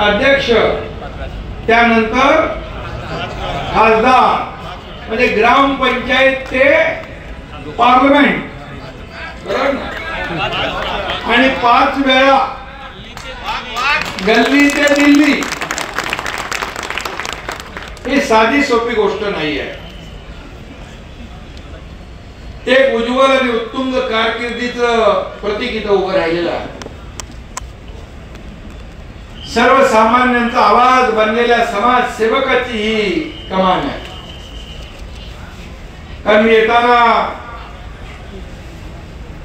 अध्यक्ष, त्यानंतर खासदार, म्हणजे ग्रामपंचायत ते पार्लमेंट, बरोबर ना? आणि 5 वेळा गल्ली ते दिल्ली. ही साधी सोपी गोष्ट नाही आहे. एक उज्ज्वल आणि उत्तुंग कारकिर्दीचं प्रतीक इथं उभं राहिलेलं आहे. सर्वसामान्यांचा आवाज बनलेल्या समाजसेवकाची ही कमान आहे. कारण मी येताना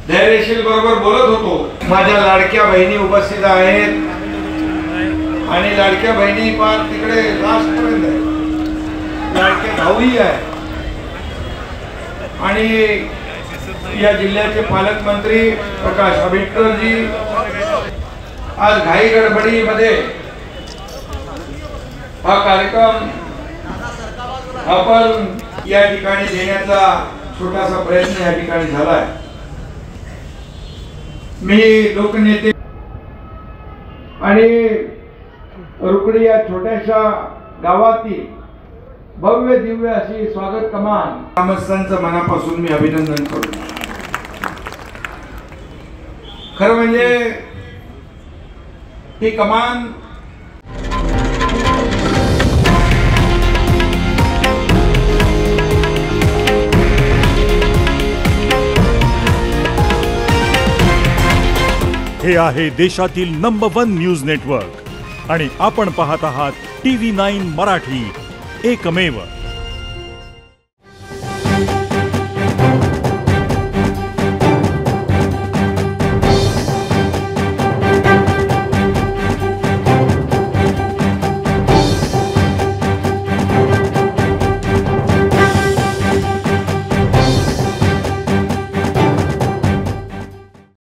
धैर्यशील बरोबर बोलत होतो. माझ्या लाडक्या बहिणी उपस्थित आहेत आणि लाडक्या बहिणी पार तिकडे लास्टपर्यंत आहे. लाडके भाऊही आहे आणि या जिल्ह्याचे पालकमंत्री प्रकाश आंबेडकरजी आज घाई गडबडीमध्ये हा कार्यक्रम आपण या ठिकाणी देण्याचा छोटासा प्रयत्न या ठिकाणी झाला आहे. मी लोकनेते आणि रुकडी या छोट्याशा गावातील भव्य दिव्य अशी स्वागत कमान ग्रामस्थांचं मनापासून मी अभिनंदन करतो. खरं म्हणजे ही कमान हे आहे देशातील नंबर 1 न्यूज नेटवर्क आणि आपण पाहत आहात TV9 मराठी, एकमेव.